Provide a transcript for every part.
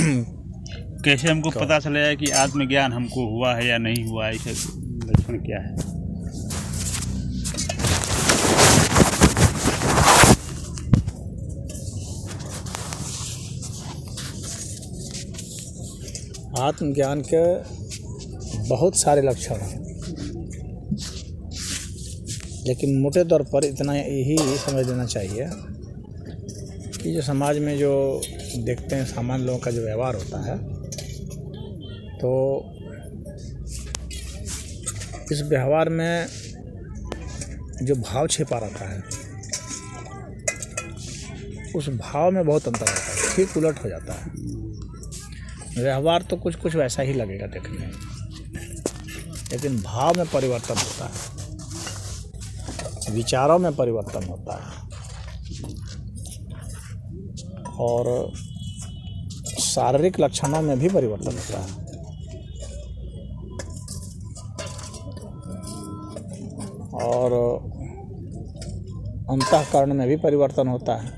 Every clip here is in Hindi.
कैसे हमको पता चलेगा कि आत्मज्ञान हमको हुआ है या नहीं हुआ है, इसके लक्षण क्या है? आत्मज्ञान के बहुत सारे लक्षण हैं, लेकिन मोटे तौर पर इतना यही समझ लेना चाहिए कि जो समाज में जो देखते हैं सामान्य लोगों का जो व्यवहार होता है, तो इस व्यवहार में जो भाव छिपा रहता है, उस भाव में बहुत अंतर होता है, ठीक उलट हो जाता है। व्यवहार तो कुछ कुछ वैसा ही लगेगा देखने में, लेकिन भाव में परिवर्तन होता है, विचारों में परिवर्तन होता है और शारीरिक लक्षणों में भी परिवर्तन होता है। और अंतःकरण में भी परिवर्तन होता है।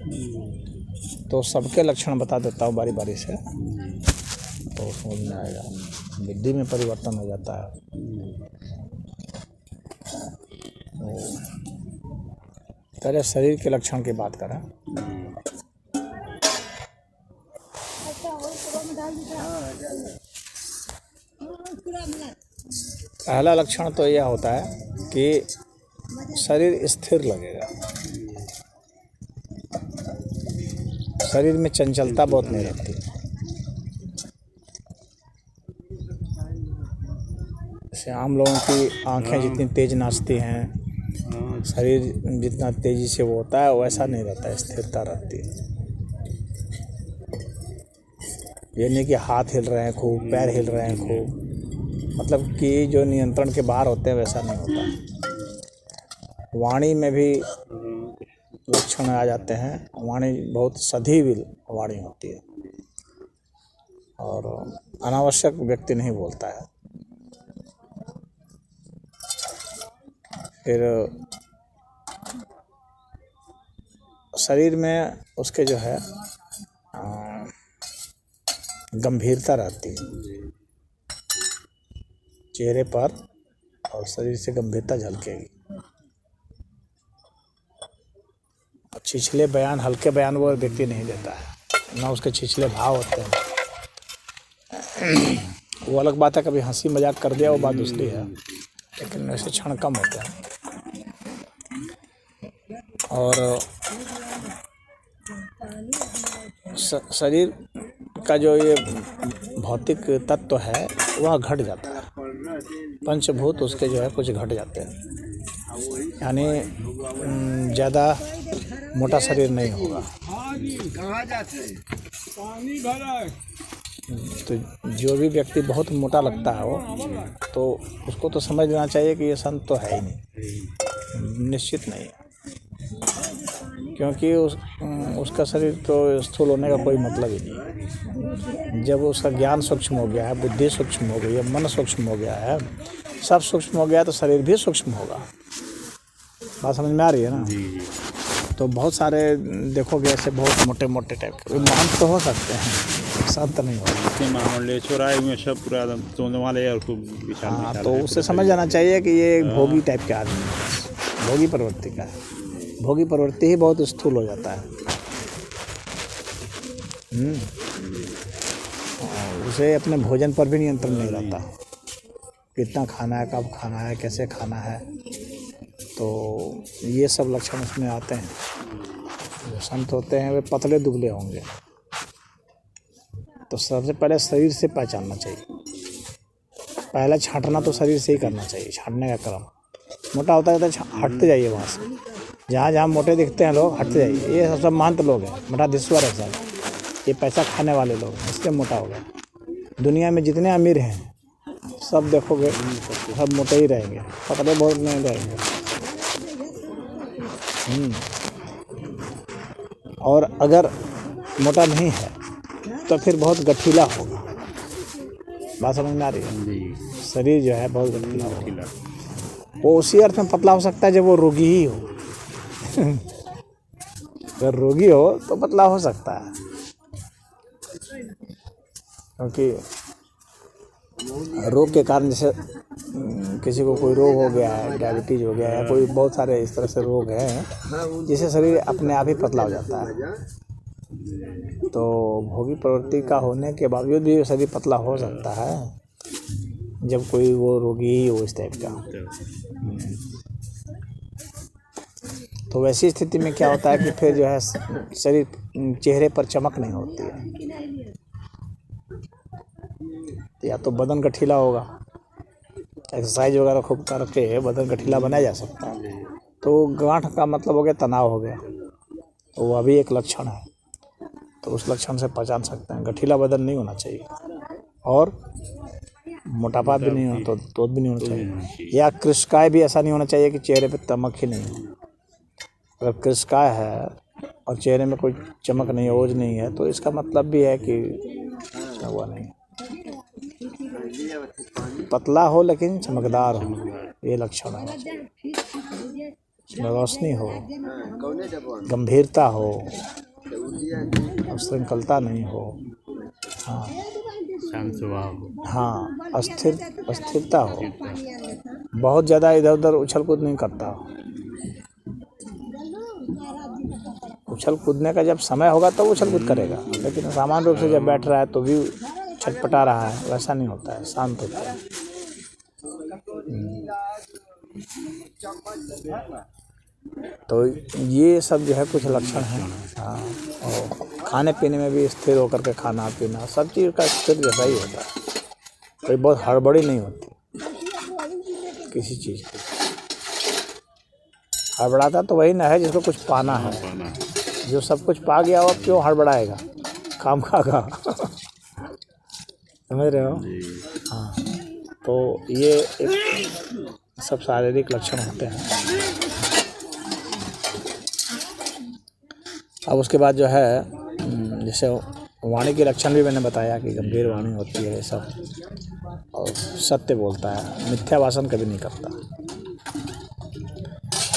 तो सबके लक्षण बता देता हूँ बारी बारी से, तो समझ में आएगा। बुद्धि में परिवर्तन हो जाता है। पहले शरीर के लक्षण की बात करें। पहला लक्षण तो यह होता है कि शरीर स्थिर लगेगा, शरीर में चंचलता बहुत नहीं रहती। जैसे आम लोगों की आंखें जितनी तेज नाचती हैं, शरीर जितना तेजी से वो होता है, वैसा नहीं रहता है, स्थिरता रहती है। ये नहीं कि हाथ हिल रहे हैं खूब, पैर हिल रहे हैं खूब, मतलब कि जो नियंत्रण के बाहर होते हैं वैसा नहीं होता। वाणी में भी लक्षण आ जाते हैं। वाणी बहुत सधीविल वाणी होती है और अनावश्यक व्यक्ति नहीं बोलता है। फिर शरीर में उसके जो है गंभीरता रहती है, चेहरे पर और शरीर से गंभीरता झलकेगी। छिछले बयान, हल्के बयान वो व्यक्ति नहीं देता है, ना उसके छिछले भाव होते हैं। वो अलग बात है, कभी हंसी मजाक कर दिया वो बात दूसरी है, लेकिन वैसे क्षण कम होते हैं। और शरीर का जो ये भौतिक तत्व है वह घट जाता है, पंचभूत उसके जो है कुछ घट जाते हैं, यानी ज़्यादा मोटा शरीर नहीं होगा। तो जो भी व्यक्ति बहुत मोटा लगता है वो, तो उसको तो समझ लेना चाहिए कि ये संत तो है ही नहीं, निश्चित नहीं है, क्योंकि उसका शरीर तो स्थूल होने का कोई मतलब ही नहीं। जब उसका ज्ञान सूक्ष्म हो गया है, बुद्धि सूक्ष्म हो गई है, मन सूक्ष्म हो गया है, सब सूक्ष्म हो गया है, तो शरीर भी सूक्ष्म होगा। बात समझ में आ रही है ना? जी। तो बहुत सारे देखोगे ऐसे बहुत मोटे मोटे टाइप के महंत तो हो सकते हैं, संत नहीं होगा। हाँ, तो उससे समझ जाना चाहिए कि ये भोगी टाइप के आदमी है, भोगी प्रवृत्ति का है। भोगी प्रवृत्ति ही बहुत स्थूल हो जाता है। उसे अपने भोजन पर भी नियंत्रण नहीं रहता, कितना खाना है, कब खाना है, कैसे खाना है। तो ये सब लक्षण उसमें आते हैं। जो संत होते हैं वे पतले दुबले होंगे। तो सबसे पहले शरीर से पहचानना चाहिए। पहला छांटना तो शरीर से ही करना चाहिए, छांटने का क्रम। मोटा होता है तो हटते जाइए वहाँ से, जहाँ जहाँ मोटे दिखते हैं लोग हटते जाइए। ये सब महंत लोग हैं, मठाधीश्वर है सब, ये पैसा खाने वाले लोग हैं, इसलिए मोटा हो गया। दुनिया में जितने अमीर हैं सब देखोगे सब मोटे ही रहेंगे, पतले बहुत नहीं रहेंगे। और अगर मोटा नहीं है तो फिर बहुत गठीला होगा। बात समझ में आ रही है? शरीर जो है बहुत गठीला होगा। वो उसी अर्थ में पतला हो सकता है जब वो रोगी ही हो। अगर रोगी हो तो पतला हो सकता है। क्योंकि रोग के कारण जैसे किसी को कोई रोग हो गया है, डायबिटीज हो गया है, कोई बहुत सारे इस तरह से रोग हैं जिससे शरीर अपने आप ही पतला हो जाता है। तो भोगी प्रवृत्ति का होने के बावजूद भी शरीर पतला हो सकता है जब कोई वो रोगी ही हो इस टाइप का। तो वैसी स्थिति में क्या होता है कि फिर जो है शरीर, चेहरे पर चमक नहीं होती है, या तो बदन गठीला होगा, एक्सरसाइज वगैरह खूब करके बदन गठीला बनाया जा सकता है। तो गांठ का मतलब हो गया तनाव हो गया, तो वो अभी एक लक्षण है, तो उस लक्षण से पहचान सकते हैं। गठीला बदन नहीं होना चाहिए और मोटापा भी नहीं होना, तो भी नहीं होना चाहिए, या कृशकाय भी ऐसा नहीं होना चाहिए कि चेहरे पे चमक ही नहीं हो। अगर कृशकाय है और चेहरे में कोई चमक नहीं है, ओज नहीं है, तो इसका मतलब भी है कि हुआ नहीं। पतला हो लेकिन चमकदार हो, ये लक्षण होना चाहिए। इसमें रोशनी हो, गंभीरता हो, श्रृंखलता नहीं हो। हाँ, शांत स्वभाव हो। हाँ, अस्थिरता हो, बहुत ज़्यादा इधर उधर उछल कूद नहीं करता हो। उछल कूदने का जब समय होगा तो उछल कूद करेगा, लेकिन सामान्य रूप से जब बैठ रहा है तो भी छटपटा रहा है, वैसा नहीं होता है, शांत होता है। तो ये सब जो है कुछ लक्षण हैं। हाँ, और खाने पीने में भी स्थिर होकर के खाना पीना, सब चीज़ का स्थिर जैसा ही होता है, कोई बहुत हड़बड़ी नहीं होती किसी चीज़ की। हड़बड़ाता तो वही ना है जिसको कुछ पाना है, जो सब कुछ पा गया वो क्यों हड़बड़ाएगा, काम खागा। समझ रहे हो? हाँ, तो ये एक सब शारीरिक लक्षण होते हैं। अब उसके बाद जो है जैसे वाणी के लक्षण भी मैंने बताया कि गंभीर वाणी होती है सब, और सत्य बोलता है, मिथ्या भाषण कभी नहीं करता।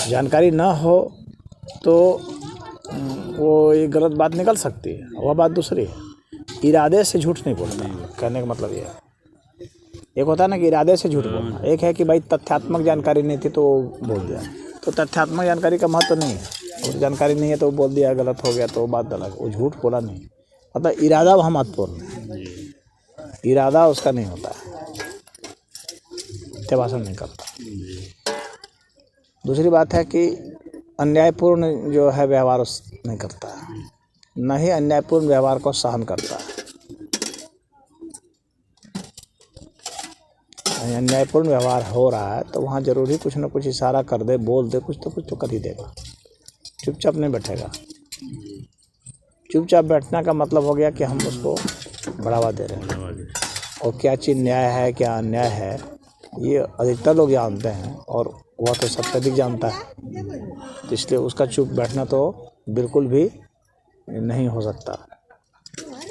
जानकारी ना हो तो वो ये गलत बात निकल सकती है, वह बात दूसरी है। इरादे से झूठ नहीं बोलता, कहने का मतलब ये है। एक होता है ना कि इरादे से झूठ बोलना, एक है कि भाई तथ्यात्मक जानकारी नहीं थी तो बोल दिया। तो तथ्यात्मक जानकारी का महत्व नहीं है, और जानकारी नहीं है तो बोल दिया, गलत हो गया तो बात अलग, वो झूठ बोला नहीं। मतलब इरादा वहाँ महत्वपूर्ण है, इरादा उसका नहीं होता है, मिथ्या भाषण नहीं करता। दूसरी बात है कि अन्यायपूर्ण जो है व्यवहार नहीं करता है, न ही अन्यायपूर्ण व्यवहार को सहन करता है। अन्यायपूर्ण व्यवहार हो रहा है तो वहाँ जरूर ही कुछ ना कुछ इशारा कर दे, बोल दे, कुछ तो कर ही देगा, चुपचाप नहीं बैठेगा। चुपचाप बैठने का मतलब हो गया कि हम उसको बढ़ावा दे रहे हैं, और क्या चीज़ न्याय है क्या अन्याय है ये अधिकतर लोग जानते हैं, और वह तो सबसे अधिक जानता है, तो इसलिए उसका चुप बैठना तो बिल्कुल भी नहीं हो सकता।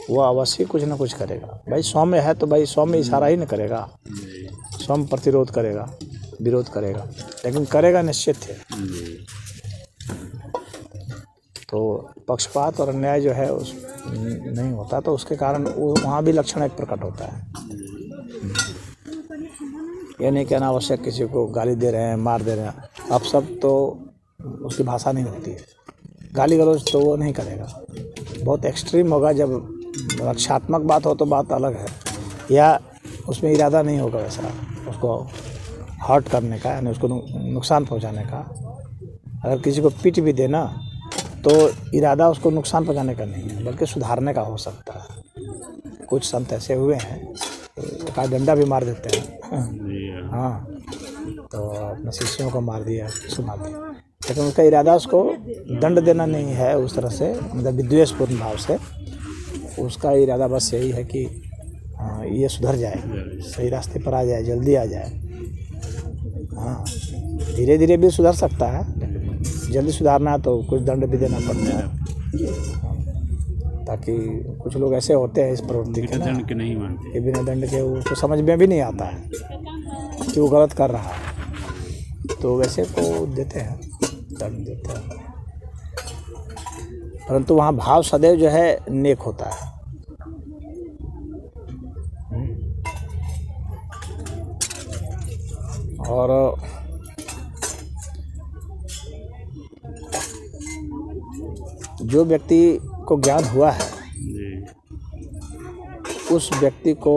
वह अवश्य कुछ ना कुछ करेगा। भाई सौम्य है तो भाई सौम्य इशारा ही नहीं करेगा, सौम्य प्रतिरोध करेगा, विरोध करेगा, लेकिन करेगा निश्चित है। तो पक्षपात और अन्याय जो है उस नहीं होता, तो उसके कारण वहाँ भी लक्षण एक प्रकट होता है। ये नहीं कहना आवश्यक किसी को गाली दे रहे हैं, मार दे रहे हैं, अब सब तो उसकी भाषा नहीं होती है। गाली गलौज तो वो नहीं करेगा, बहुत एक्सट्रीम होगा। जब रक्षात्मक बात हो तो बात अलग है, या उसमें इरादा नहीं होगा वैसा उसको हर्ट करने का, यानी उसको नुकसान पहुंचाने का। अगर किसी को पीट भी देना तो इरादा उसको नुकसान पहुंचाने का नहीं है, बल्कि सुधारने का हो सकता है। कुछ संत ऐसे हुए हैं तो डंडा भी मार देते हैं। हाँ, तो अपने शिष्यों को मार दिया, सुना दिया, लेकिन उसका इरादा उसको दंड देना नहीं है उस तरह से, मतलब विद्वेषपूर्ण भाव से। उसका इरादा बस यही है कि ये सुधर जाए, सही रास्ते पर आ जाए, जल्दी आ जाए। हाँ, धीरे धीरे भी सुधर सकता है, जल्दी सुधारना है तो कुछ दंड भी देना पड़ता है, ताकि कुछ लोग ऐसे होते हैं इस प्रवृत्ति के दंड के नहीं मानते, कि बिना दंड के उसको समझ में भी नहीं आता है कि वो गलत कर रहा है, तो वैसे को देते हैं, दंड देते हैं। परंतु वहाँ भाव सदैव जो है नेक होता है। और जो व्यक्ति को ज्ञान हुआ है जी उस व्यक्ति को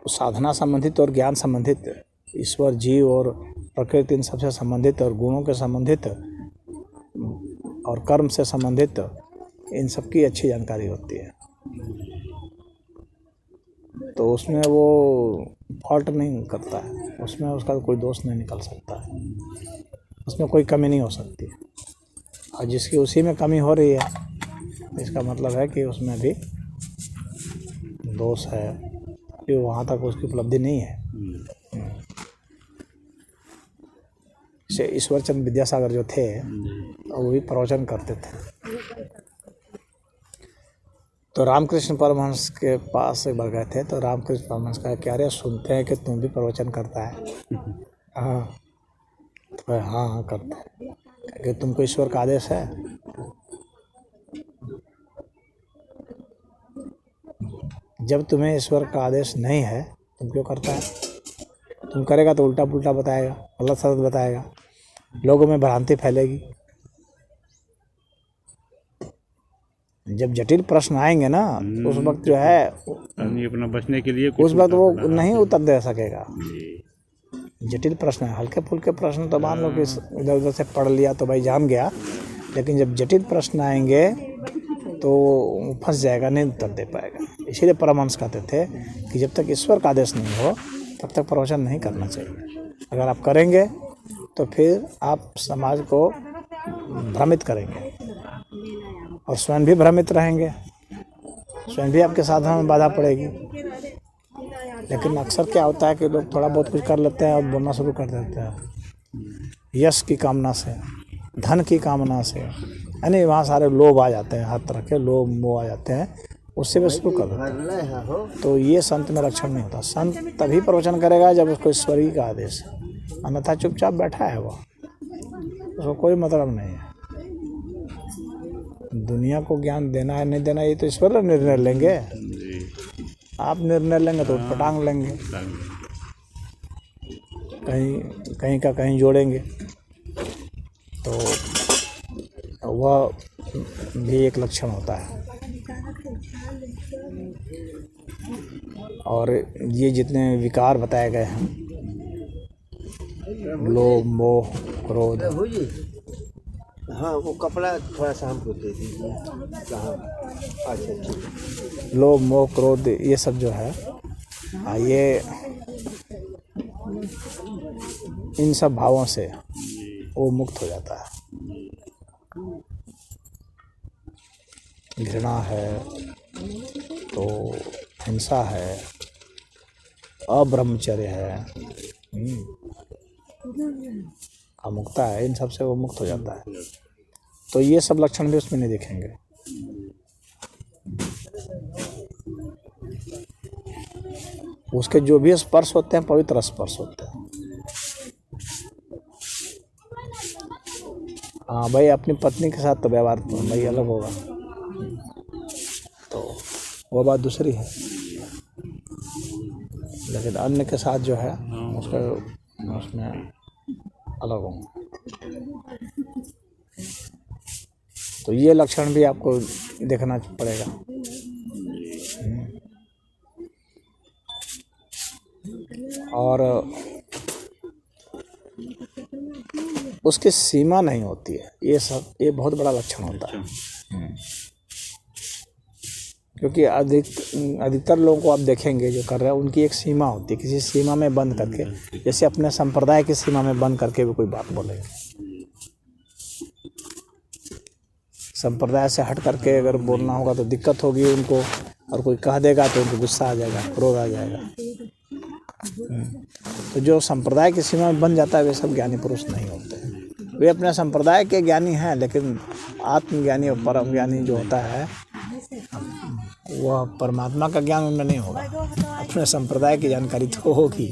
साधना संबंधित और ज्ञान संबंधित, ईश्वर, जीव और प्रकृति, इन सबसे संबंधित और गुणों के संबंधित और कर्म से संबंधित, इन सब की अच्छी जानकारी होती है। तो उसमें वो फॉल्ट नहीं करता है, उसमें उसका कोई दोष नहीं निकल सकता है, उसमें कोई कमी नहीं हो सकती। और जिसकी उसी में कमी हो रही है, इसका मतलब है कि उसमें भी दोष है, कि वहाँ तक उसकी उपलब्धि नहीं है। जैसे ईश्वरचंद विद्यासागर जो थे, वो भी प्रवचन करते थे। तो रामकृष्ण परमहंस के पास एक बार गए थे, तो रामकृष्ण परमहंस कहा, क्या रे, सुनते हैं कि तुम भी प्रवचन करता है? हाँ, तो हाँ हाँ करते हैं। कि तुमको ईश्वर का आदेश है? जब तुम्हें ईश्वर का आदेश नहीं है, तुम क्यों करता है? तुम करेगा तो उल्टा पुल्टा बताएगा, गलत सलत बताएगा, लोगों में भ्रांति फैलेगी। जब जटिल प्रश्न आएंगे ना, उस वक्त जो है आदमी अपना बचने के लिए उस वक्त वो नहीं उत्तर दे सकेगा। जटिल प्रश्न है, हल्के फुल्के प्रश्न तो मान लो कि इधर उधर से पढ़ लिया तो भाई जान गया, लेकिन जब जटिल प्रश्न आएंगे तो फंस जाएगा, नहीं उत्तर दे पाएगा। इसीलिए परमहंस कहते थे कि जब तक ईश्वर का आदेश नहीं हो तब तक प्रवचन नहीं करना चाहिए। अगर आप करेंगे तो फिर आप समाज को भ्रमित करेंगे और स्वयं भी भ्रमित रहेंगे, स्वयं भी आपके साधना में बाधा पड़ेगी। लेकिन अक्सर क्या होता है कि लोग थोड़ा बहुत कुछ कर लेते हैं और बोलना शुरू कर देते हैं, यश की कामना से, धन की कामना से, यानी वहाँ सारे लोभ आ जाते हैं, हर तरह के लोभ मोह आ जाते हैं, उससे भी शुरू कर देते हैं। तो ये संत में लक्षण नहीं होता। संत तभी प्रवचन करेगा जब उसको ईश्वरी का आदेश है, अन्यथा चुपचाप बैठा है वो, उसको कोई मतलब नहीं है। दुनिया को ज्ञान देना है नहीं देना, ये तो ईश्वर निर्णय लेंगे। आप निर्णय लेंगे तो पटांग लेंगे, कहीं का कहीं जोड़ेंगे, तो वह भी एक लक्षण होता है। और ये जितने विकार बताए गए हैं, लोभ मोह क्रोध, हाँ वो कपड़ा थोड़ा सा हमको दे दीजिए। कहाँ? अच्छा ठीक। लोभ मोह क्रोध, ये सब जो है, ये इन सब भावों से वो मुक्त हो जाता है। घृणा है तो हिंसा है, अब्रह्मचर्य है, अमुक्ता है, इन सब से वो मुक्त हो जाता है। तो ये सब लक्षण भी उसमें नहीं दिखेंगे। उसके जो भी स्पर्श होते हैं पवित्र स्पर्श होते हैं। हाँ भाई, अपनी पत्नी के साथ तो व्यवहार तो भाई अलग होगा, तो वो बात दूसरी है, लेकिन अन्य के साथ जो है उसमें अलग होंगे। तो ये लक्षण भी आपको देखना पड़ेगा। और उसकी सीमा नहीं होती है, ये बहुत बड़ा लक्षण होता है। क्योंकि अधिकतर लोगों को आप देखेंगे जो कर रहे हैं, उनकी एक सीमा होती है, किसी सीमा में बंद करके, जैसे अपने संप्रदाय की सीमा में बंद करके भी कोई बात बोलेगा। संप्रदाय से हट करके अगर बोलना होगा तो दिक्कत होगी उनको, और कोई कह देगा तो उनको गुस्सा आ जाएगा, क्रोध आ जाएगा। तो जो संप्रदाय की सीमा में बन जाता है वे सब ज्ञानी पुरुष नहीं होते। वे अपने संप्रदाय के ज्ञानी हैं, लेकिन आत्मज्ञानी और परम ज्ञानी जो होता है वह परमात्मा का ज्ञान उनमें नहीं होगा, अपने संप्रदाय की जानकारी तो होगी।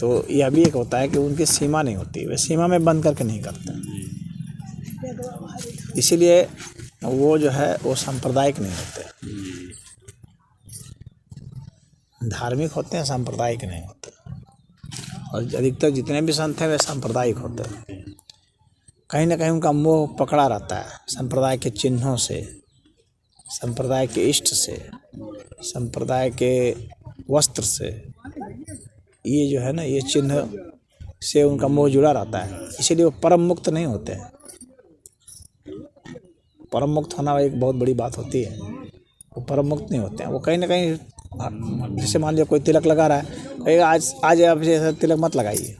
तो यह भी एक होता है कि उनकी सीमा नहीं होती, वे सीमा में बंद करके नहीं करते, इसीलिए वो जो है वो सांप्रदायिक नहीं होते। धार्मिक होते हैं, सांप्रदायिक नहीं होते। और अधिकतर जितने भी संत हैं वे सांप्रदायिक होते हैं। कहीं ना कहीं उनका मोह पकड़ा रहता है संप्रदाय के चिन्हों से, संप्रदाय के इष्ट से, संप्रदाय के वस्त्र से। ये जो है ना, ये चिन्ह से उनका मोह जुड़ा रहता है, इसीलिए वो परम मुक्त नहीं होते हैं। परम मुक्त होना एक बहुत बड़ी बात होती है। वो परम मुक्त नहीं होते हैं। वो कहीं ना कहीं, जैसे मान लीजिए कोई तिलक लगा रहा है, कहेगा आज आप ऐसा तिलक मत लगाइए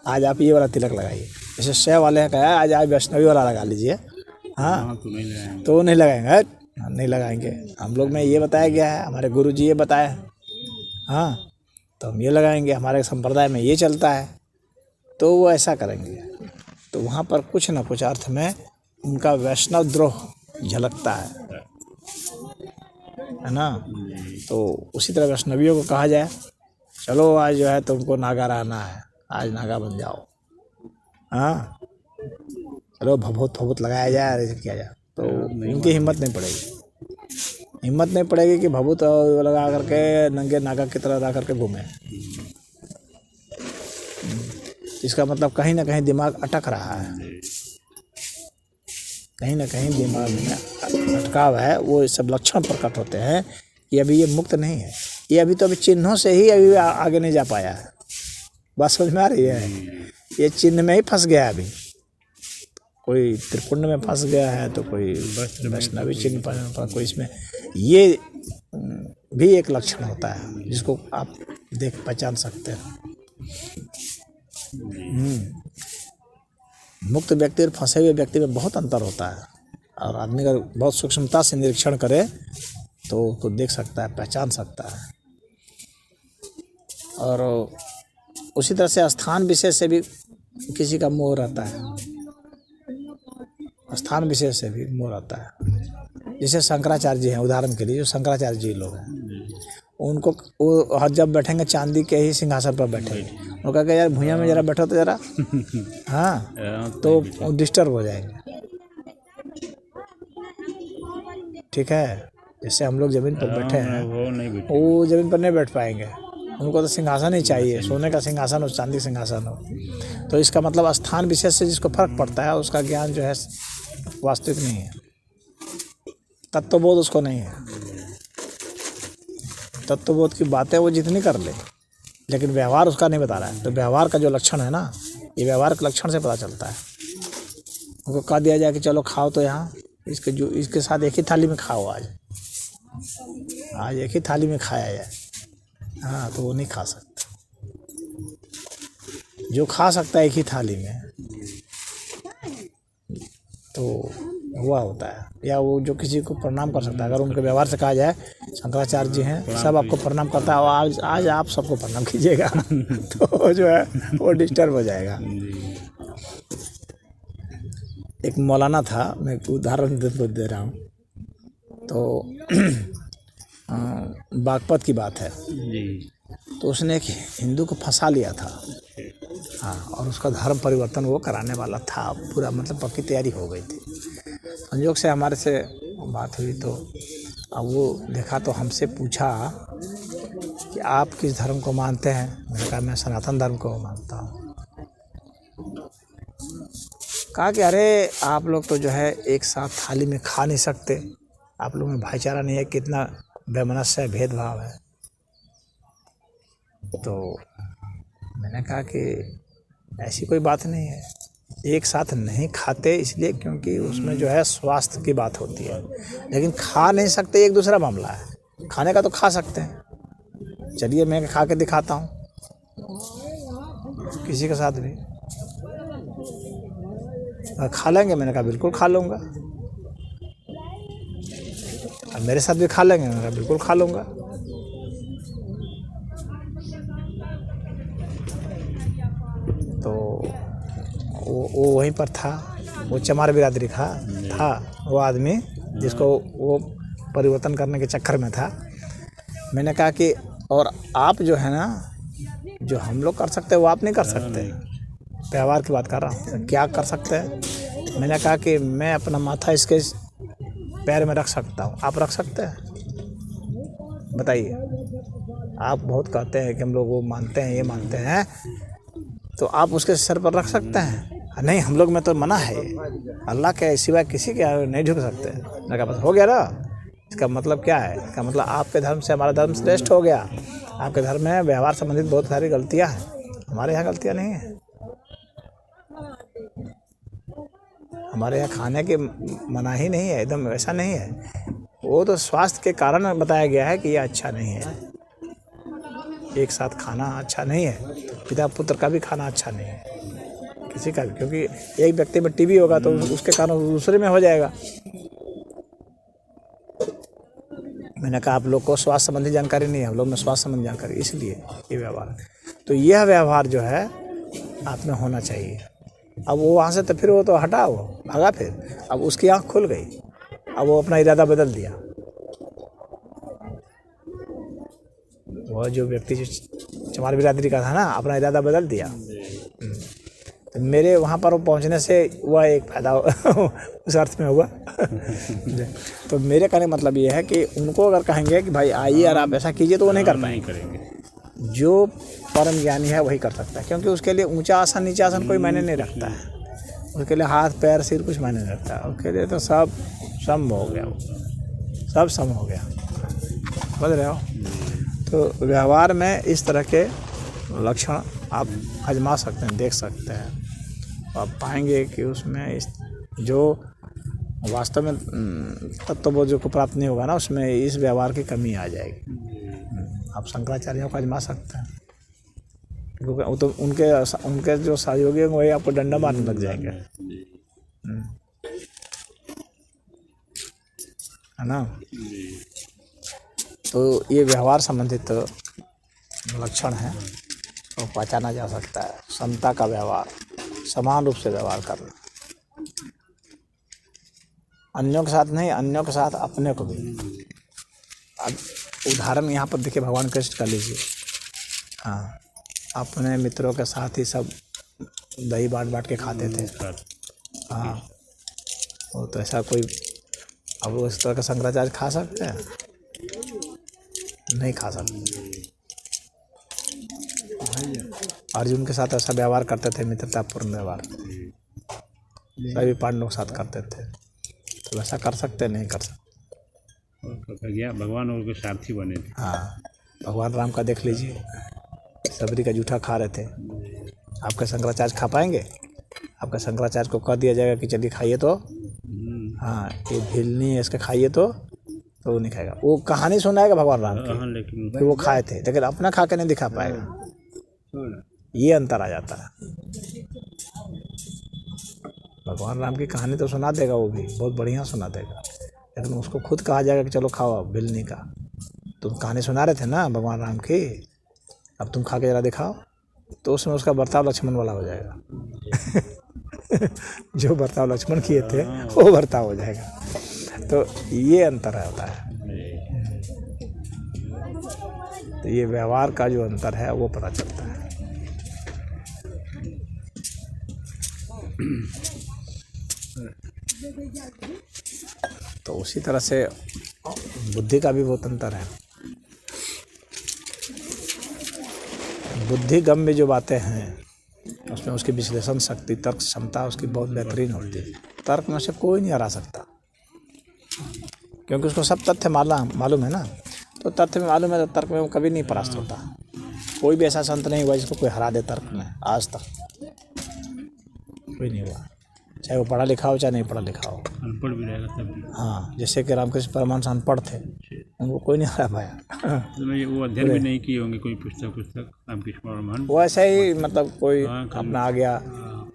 आज आप ये वाला तिलक लगाइए। जैसे शैव वाले हैं, कहा आज वैष्णवी वाला लगा लीजिए। हाँ, तो वो नहीं लगाएंगे, नहीं लगाएंगे। हम लोग में ये बताया गया है, हमारे गुरु जी ये बताया। हाँ, तो हम ये लगाएंगे, हमारे संप्रदाय में ये चलता है, तो वो ऐसा करेंगे। तो वहाँ पर कुछ ना कुछ अर्थ में उनका वैष्णव द्रोह झलकता है ना। तो उसी तरह वैष्णवियों को कहा जाए, चलो आज जो है तुमको नागा रहना है, आज नागा बन जाओ। हाँ, चलो भभूत लगाया जाए, ऐसे किया जाए, तो उनकी हिम्मत नहीं पड़ेगी कि भभूत लगा करके नंगे नागा की तरह रह करके घूमे। इसका मतलब कहीं ना कहीं दिमाग अटक रहा है, कहीं ना कहीं दिमाग में अटकाव है। वो सब लक्षण प्रकट होते हैं कि अभी ये मुक्त नहीं है, ये अभी चिन्हों से ही अभी आगे नहीं जा पाया है। बात समझ में आ रही है? ये चिन्ह में ही फंस गया है। अभी कोई त्रिपुंड में फंस गया है, तो कोई वैष्णवी चिन्ह पर, कोई इसमें। ये भी एक लक्षण होता है जिसको आप पहचान सकते हैं। मुक्त व्यक्ति और फंसे हुए व्यक्ति में बहुत अंतर होता है, और आदमी का बहुत सूक्ष्मता से निरीक्षण करे तो उसको देख सकता है, पहचान सकता है। और उसी तरह से स्थान विशेष से भी किसी का मोह रहता है, स्थान विशेष से भी मोह रहता है। जैसे शंकराचार्य जी हैं, उदाहरण के लिए जो शंकराचार्य जी लोग हैं, उनको वो जब बैठेंगे चांदी के ही सिंहासन पर बैठेंगे, वो कहेंगे यार भुइयां में जरा बैठो तो जरा हाँ, तो डिस्टर्ब हो जाएंगे। ठीक है, जैसे हम लोग जमीन पर बैठे हैं, वो जमीन पर नहीं बैठ पाएंगे, उनको तो सिंहासन ही चाहिए, सोने का सिंहासन हो, चांदी सिंहासन हो। तो इसका मतलब स्थान विशेष से जिसको फर्क पड़ता है, उसका ज्ञान जो है वास्तविक नहीं है, तत्वबोध उसको नहीं है। तत्वबोध की बातें वो जितनी कर ले, लेकिन व्यवहार उसका नहीं बता रहा है। तो व्यवहार का जो लक्षण है ना, ये व्यवहार के लक्षण से पता चलता है। उनको कह दिया जाए कि चलो खाओ, तो यहाँ इसके साथ एक ही थाली में खाओ, आज एक ही थाली में खाया जाए, हाँ, तो वो नहीं खा सकता। जो खा सकता है एक ही थाली में, तो हुआ होता है। या वो जो किसी को प्रणाम कर सकता है, अगर उनके व्यवहार से कहा जाए शंकराचार्य जी हैं, सब आपको प्रणाम करता है, और आज आप सबको प्रणाम कीजिएगा तो जो है वो डिस्टर्ब हो जाएगा। एक मौलाना था, मैं उदाहरण दे रहा हूँ, तो बागपत की बात है जी। तो उसने एक हिंदू को फंसा लिया था, हाँ, और उसका धर्म परिवर्तन वो कराने वाला था, पूरा मतलब पक्की तैयारी हो गई थी। संयोग से हमारे से बात हुई, तो अब वो देखा तो हमसे पूछा कि आप किस धर्म को मानते हैं। मैंने कहा मैं सनातन धर्म को मानता हूँ। कहा कि अरे आप लोग तो जो है एक साथ थाली में खा नहीं सकते, आप लोग में भाईचारा नहीं है, कितना वैमनस्य है, भेदभाव है। तो मैंने कहा कि ऐसी कोई बात नहीं है, एक साथ नहीं खाते इसलिए क्योंकि उसमें जो है स्वास्थ्य की बात होती है, लेकिन खा नहीं सकते एक दूसरा मामला है। खाने का तो खा सकते हैं, चलिए मैं खा के दिखाता हूँ किसी के साथ भी, खा लेंगे। मैंने कहा बिल्कुल खा लूँगा। अब मेरे साथ भी खा लेंगे, मैंने कहा बिल्कुल खा लूँगा। तो वो वहीं पर था, वो चमार बिरादरी था वो आदमी जिसको वो परिवर्तन करने के चक्कर में था। मैंने कहा कि और आप जो है ना, जो हम लोग कर सकते हैं वो आप नहीं कर सकते। व्यवहार की बात कर रहा हूँ, क्या कर सकते हैं। मैंने कहा कि मैं अपना माथा इसके पैर में रख सकता हूँ, आप रख सकते हैं, बताइए। आप बहुत कहते हैं कि हम लोग वो मानते हैं, ये मानते हैं, तो आप उसके सर पर रख सकते हैं? नहीं, हम लोग में तो मना है, अल्लाह के सिवा किसी के आगे नहीं झुक सकते। मैं कहा बस हो गया ना, इसका मतलब क्या है? इसका मतलब आपके धर्म से हमारा धर्म श्रेष्ठ हो गया। आपके धर्म में व्यवहार संबंधित बहुत सारी गलतियां हैं, हमारे यहाँ गलतियां नहीं हैं। हमारे यहाँ खाने की मनाही नहीं है, एकदम वैसा नहीं है। वो तो स्वास्थ्य के कारण बताया गया है कि ये अच्छा नहीं है, एक साथ खाना अच्छा नहीं है, पिता पुत्र का भी खाना अच्छा नहीं है, किसी का भी, क्योंकि एक व्यक्ति में टीबी होगा तो उसके कारण दूसरे में हो जाएगा। मैंने कहा आप लोग को स्वास्थ्य संबंधी जानकारी नहीं है, हम लोग में स्वास्थ्य संबंधी जानकारी, इसलिए ये व्यवहार। तो यह व्यवहार जो है आप में होना चाहिए। अब वो वहाँ से तो फिर वो तो हटा, वो भागा, फिर अब उसकी आँख खुल गई, अब वो अपना इरादा बदल दिया। वो जो व्यक्ति जो चमार बिरादरी का था ना, अपना इरादा बदल दिया। तो मेरे वहाँ पर वो पहुँचने से हुआ एक फ़ायदा उस अर्थ में हुआ। तो मेरे कहने का मतलब ये है कि उनको अगर कहेंगे कि भाई आइए और आप ऐसा कीजिए, तो वो नहीं कर पाएंगे। जो परम ज्ञानी है वही कर सकता है, क्योंकि उसके लिए ऊंचा आसन नीचा आसन कोई मायने नहीं रखता है, उसके लिए हाथ पैर सिर कुछ मायने नहीं रखता है, उसके लिए तो सब सम हो गया, वो सब सम हो गया। समझ रहे हो? तो व्यवहार में इस तरह के लक्षण आप आजमा सकते हैं, देख सकते हैं, आप पाएंगे कि उसमें इस जो वास्तव में तत्वबोध जो को प्राप्त नहीं होगा ना, उसमें इस व्यवहार की कमी आ जाएगी। आप शंकराचार्यों को आजमा सकते हैं, क्योंकि वो तो उनके जो सहयोगी हैं वही आपको डंडा मारने लग जाएंगे, है ना? तो ये व्यवहार संबंधित लक्षण है, तो पहचाना जा सकता है। समता का व्यवहार, समान रूप से व्यवहार करना, अन्यों के साथ नहीं, अन्यों के साथ अपने को भी। अब उदाहरण यहाँ पर देखिए, भगवान कृष्ण का लीजिए। हाँ, अपने मित्रों के साथ ही सब दही बांट के खाते थे। हाँ, वो तो ऐसा कोई अब वो इस तरह का शंकराचार्य खा सकते हैं? नहीं खा सकते। अर्जुन के साथ ऐसा व्यवहार करते थे, मित्रतापूर्ण व्यवहार सभी पांडवों के साथ करते थे, तो वैसा कर सकते? नहीं कर सकते। गया भगवान और के सारथी बने थे। हाँ, भगवान राम का देख लीजिए, सबरी का जूठा खा रहे थे। आपके शंकराचार्य खा पाएंगे? आपके शंकराचार्य को कह दिया जाएगा कि चलिए खाइए, तो हाँ ये भिलनी है इसका खाइए, तो वो नहीं खाएगा। वो कहानी सुनाएगा भगवान राम की, लेकिन कि वो खाए थे, लेकिन अपना खा के नहीं दिखा पाएगा। ये अंतर आ जाता है। भगवान राम की कहानी तो सुना देगा, वो भी बहुत बढ़िया सुना देगा, लेकिन उसको खुद कहा जाएगा कि चलो खाओ भिलनी का। तुम कहानी सुना रहे थे ना भगवान राम की, अब तुम खा के जरा दिखाओ, तो उसमें उसका बर्ताव लक्ष्मण वाला हो जाएगा। जो बर्ताव लक्ष्मण किए थे वो बर्ताव हो जाएगा। तो ये अंतर होता है। तो ये व्यवहार का जो अंतर है वो पता चलता है। तो उसी तरह से बुद्धि का भी बहुत अंतर है। बुद्धि गम में जो बातें हैं उसमें उसकी विश्लेषण शक्ति, तर्क क्षमता उसकी बहुत बेहतरीन होती है। तर्क में से कोई नहीं हरा सकता, क्योंकि उसको सब तथ्य मालूम है ना। तो तथ्य में मालूम है तो तर्क में वो कभी नहीं परास्त होता। कोई भी ऐसा संत नहीं हुआ जिसको कोई हरा दे तर्क में, आज तक कोई नहीं हुआ, चाहे वो पढ़ा लिखा हो चाहे नहीं पढ़ा लिखा हो। अनपढ़ भी रहेगा तब भी। हाँ, जैसे कि रामकृष्ण परमहंस अनपढ़ थे, उनको कोई नहीं हरा पाया। वो अध्ययन भी नहीं किए होंगे कोई पुस्तक रामकृष्ण परमहंस। वो ऐसे ही मतलब कोई अपना आ गया,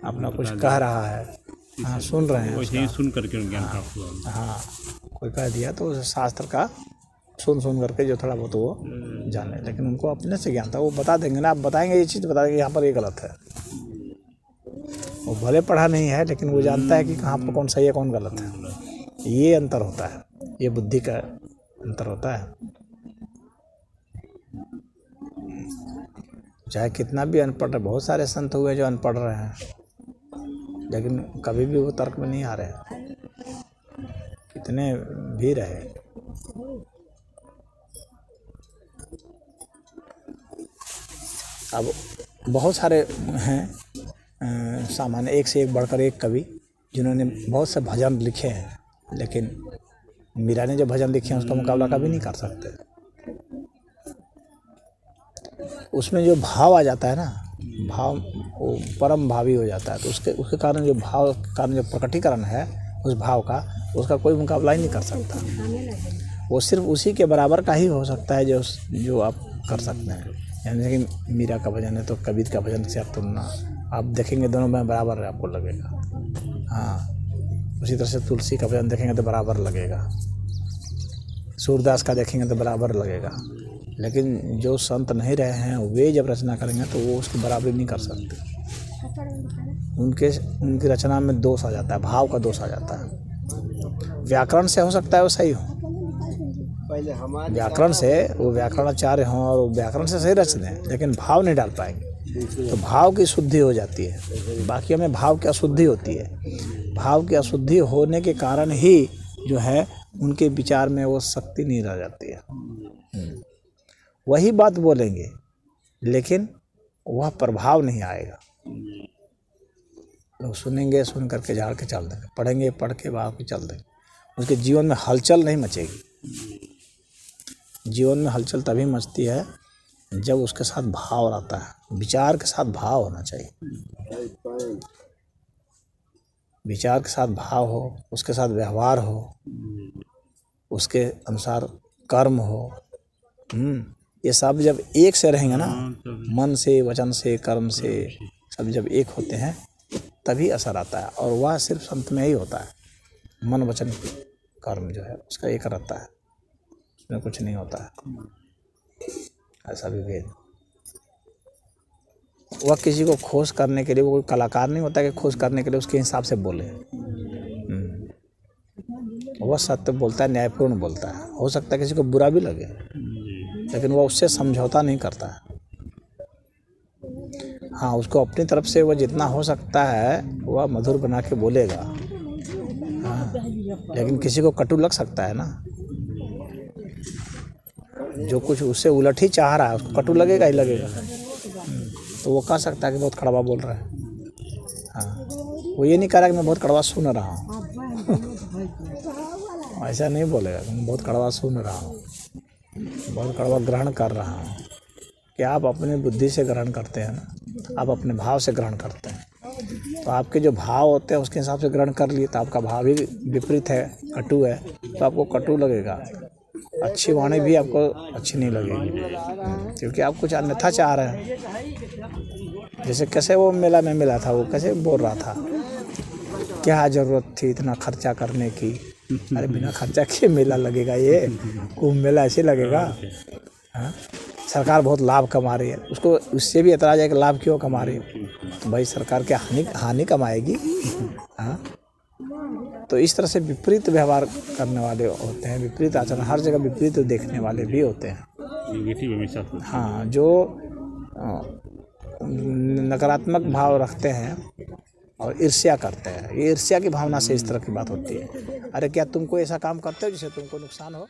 अपना कुछ कह रहा है, हाँ सुन रहे हैं, वैसे ही सुन करके ज्ञान प्राप्त हुआ। हाँ कोई कह दिया तो शास्त्र का सुन करके जो थोड़ा बहुत वो जाने, लेकिन उनको अपने से ज्ञान था। वो बता देंगे ना, आप बताएंगे ये चीज़, बता देंगे यहाँ पर ये गलत है। वो भले पढ़ा नहीं है, लेकिन वो जानता है कि कहाँ पर कौन सही है कौन गलत है। ये अंतर होता है, ये बुद्धि का अंतर होता है। चाहे कितना भी अनपढ़, बहुत सारे संत हुए जो अनपढ़ रहे हैं, लेकिन कभी भी वो तर्क में नहीं आ रहे, कितने भी रहे। अब बहुत सारे हैं सामान्य, एक से एक बढ़कर एक कवि जिन्होंने बहुत से भजन लिखे हैं, लेकिन मीरा ने जो भजन लिखे हैं उसका मुकाबला कभी नहीं कर सकते। उसमें जो भाव आ जाता है ना, भाव वो परम भावी हो जाता है, तो उसके कारण जो भाव के कारण जो प्रकटीकरण है उस भाव का, उसका कोई मुकाबला ही नहीं कर सकता। वो सिर्फ उसी के बराबर का ही हो सकता है जो आप कर सकते हैं। यानी कि मीरा का भजन है तो कबीर का भजन से आप तुलना आप देखेंगे दोनों में बराबर आपको लगेगा। हाँ, उसी तरह से तुलसी का भजन देखेंगे तो बराबर लगेगा, सूरदास का देखेंगे तो बराबर लगेगा। लेकिन जो संत नहीं रहे हैं वे जब रचना करेंगे तो वो उसकी बराबरी नहीं कर सकते। उनकी रचना में दोष आ जाता है, भाव का दोष आ जाता है। व्याकरण से हो सकता है वो सही हो, व्याकरण से वो व्याकरणाचार्य हों और व्याकरण से सही रच दें, लेकिन भाव नहीं डाल पाएंगे तो भाव की शुद्धि हो जाती है। बाकी में भाव की अशुद्धि होती है। भाव की अशुद्धि होने के कारण ही जो है उनके विचार में वो शक्ति नहीं रह जाती है। वही बात बोलेंगे लेकिन वह प्रभाव नहीं आएगा। लोग सुनेंगे, सुन करके झाड़ के चल देंगे, पढ़ेंगे, पढ़ के भाव के चल देंगे। उसके जीवन में हलचल नहीं मचेगी। जीवन में हलचल तभी मचती है जब उसके साथ भाव रहता है। विचार के साथ भाव होना चाहिए। विचार के साथ भाव हो, उसके साथ व्यवहार हो, उसके अनुसार कर्म हो। ये सब जब एक से रहेंगे ना, मन से, वचन से, कर्म से, सब जब एक होते हैं तभी असर आता है। और वह सिर्फ संत में ही होता है। मन, वचन, कर्म जो है उसका एक रहता है, उसमें कुछ नहीं होता है ऐसा विभेद। वह किसी को खुश करने के लिए, वो कोई कलाकार नहीं होता कि खुश करने के लिए उसके हिसाब से बोले। वह सत्य बोलता है, न्यायपूर्ण बोलता है। हो सकता है किसी को बुरा भी लगे, लेकिन वह उससे समझौता नहीं करता है। हाँ, उसको अपनी तरफ से वह जितना हो सकता है वह मधुर बना के बोलेगा। हाँ, लेकिन किसी को कटु लग सकता है ना। जो कुछ उससे उलट ही चाह रहा है उसको कटु लगेगा ही लगेगा। तो वो कह सकता है कि बहुत कड़वा बोल रहा है। हाँ, वो ये नहीं कह रहा कि मैं बहुत कड़वा सुन रहा हूँ। ऐसा नहीं बोलेगा कि मैं बहुत कड़वा सुन रहा हूँ, बहुत कड़वा ग्रहण कर रहा हूँ। कि आप अपनी बुद्धि से ग्रहण करते हैं ना, आप अपने भाव से ग्रहण करते हैं। तो आपके जो भाव होते हैं उसके हिसाब से ग्रहण कर लिए तो आपका भाव ही विपरीत है, कटु है, तो आपको कटु लगेगा। अच्छी वाणी भी आपको अच्छी नहीं लगेगी, क्योंकि आप कुछ अन्यथा चाह रहे हैं। जैसे कैसे वो मेला में मिला था, वो कैसे बोल रहा था, क्या ज़रूरत थी इतना खर्चा करने की। अरे बिना खर्चा किए मेला लगेगा, ये कुंभ मेला ऐसे लगेगा। हाँ, सरकार बहुत लाभ कमा रही है, उसको उससे भी एतराज़ है कि लाभ क्यों कमा रही है। तो भाई सरकार क्या हानि कमाएगी। हाँ, तो इस तरह से विपरीत व्यवहार करने वाले होते हैं, विपरीत आचरण, हर जगह विपरीत देखने वाले भी होते हैं। हाँ, जो नकारात्मक भाव रखते हैं और ईर्ष्या करते हैं, ये ईर्ष्या की भावना से इस तरह की बात होती है। अरे क्या तुम कोई ऐसा काम करते हो जिससे तुमको नुकसान हो।